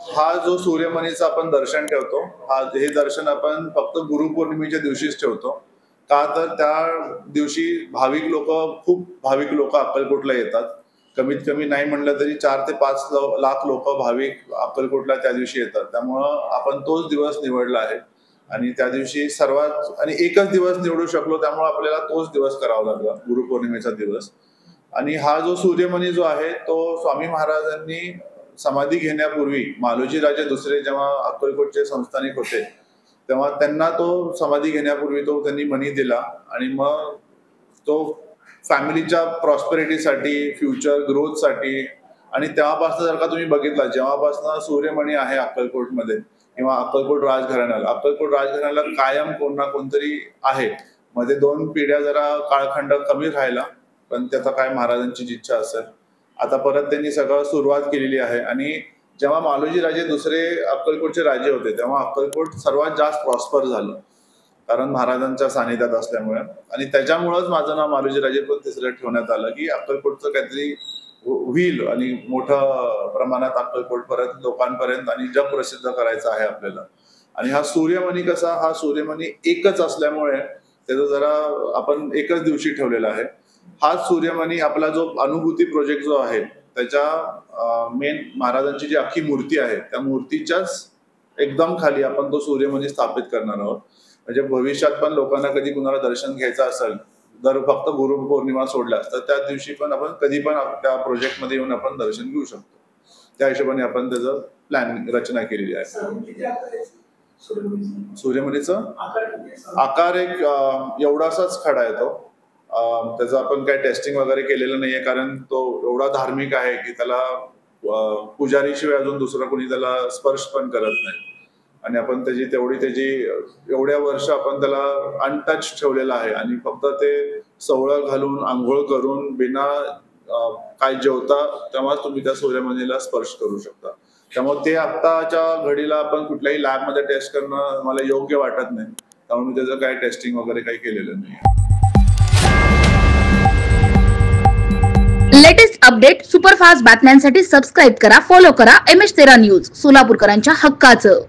हा जो सूर्यमणीचा आपण दर्शन ठेवतो, हे दर्शन आपण फक्त गुरुपौर्णिमेच्या दिवशीच ठेवतो. का तर त्या दिवशी खूप भाविक लोक अक्कलकोटला येतात. कमीत कमी नाही म्हणलं तरी 4 ते 5 लाख लोक भाविक अक्कलकोटला त्या दिवशी येतात. त्यामुळं आपण तोच दिवस निवडला आहे आणि त्या दिवशी सर्वात आणि एकच दिवस निवडू शकलो, त्यामुळे आपल्याला तोच दिवस करावा लागला, गुरुपौर्णिमेचा दिवस. आणि हा जो सूर्यमणी जो आहे तो स्वामी महाराजांनी समाधी घेण्यापूर्वी मालोजी राजे दुसरे जेव्हा अक्कलकोटचे संस्थानिक होते, तेव्हा त्यांना तो समाधी घेण्यापूर्वी तो त्यांनी मणी दिला आणि मग तो फॅमिलीच्या प्रॉस्पेरिटीसाठी, फ्युचर ग्रोथसाठी. आणि तेव्हापासून जर का तुम्ही बघितला, जेव्हापासून सूर्यमणी आहे अक्कलकोटमध्ये किंवा अक्कलकोट राजघराण्याला कायम कोण ना कोणतरी आहे. मध्ये 2 पिढ्या जरा काळखंड कमी राहिला, पण त्याचा काय महाराजांची इच्छा असेल, आता परत त्यांनी सगळं सुरुवात केलेली आहे. आणि जेव्हा मालोजी राजे दुसरे अक्कलकोटचे राजे होते, तेव्हा अक्कलकोट सर्वात जास्त प्रॉस्पर झालं, कारण महाराजांच्या सानिध्यात असल्यामुळे. आणि त्याच्यामुळेच माझं नाव मालोजी राजे पण तिसरं ठेवण्यात आलं, की अक्कलकोटचं काहीतरी होईल आणि मोठ्या प्रमाणात अक्कलकोट परत लोकांपर्यंत आणि जग प्रसिद्ध करायचं आहे आपल्याला. आणि हा सूर्यमणी एकच असल्यामुळे त्याचं जरा आपण एकच दिवशी ठेवलेला आहे. हा सूर्यमणी आपला जो अनुभूती प्रोजेक्ट जो आहे, त्याच्या मेन महाराजांची जी अख्खी मूर्ती आहे, त्या मूर्तीच्याच एकदम खाली आपण तो सूर्यमणी स्थापित करणार आहोत. म्हणजे भविष्यात पण लोकांना कधी कुणाला दर्शन घ्यायचं असेल, जर फक्त गुरुपौर्णिमा सोडल्यास, तर त्या दिवशी पण आपण कधी पण त्या प्रोजेक्ट मध्ये येऊन आपण दर्शन घेऊ शकतो. त्या हिशोबाने आपण त्याचं रचना केलेली आहे. सूर्यमणीचा आकार एक एवढासाच खडा आहे तो. त्याचं आपण काही टेस्टिंग वगैरे केलेलं नाहीये, कारण तो एवढा धार्मिक आहे की त्याला पुजारीशिवाय अजून दुसरं कोणी त्याला स्पर्श पण करत नाही. आणि आपण त्याची एवढ्या वर्ष आपण त्याला अनटच ठेवलेलं आहे आणि फक्त ते सवळं घालून आंघोळ करून बिना काय जेवता तेव्हा तुम्ही त्या सूर्यमणीला स्पर्श करू शकता. त्यामुळे ते आत्ताच्या घडीला आपण कुठल्याही लॅबमध्ये टेस्ट करणं मला योग्य वाटत नाही, त्यामुळे मी त्याचं काही टेस्टिंग वगैरे काही केलेलं नाही. लेटेस्ट अपडेट, सुपरफास्ट बातम्यांसाठी सबस्क्राईब करा, फॉलो करा MS13 न्यूज, सोलापूरकरांच्या हक्काचं.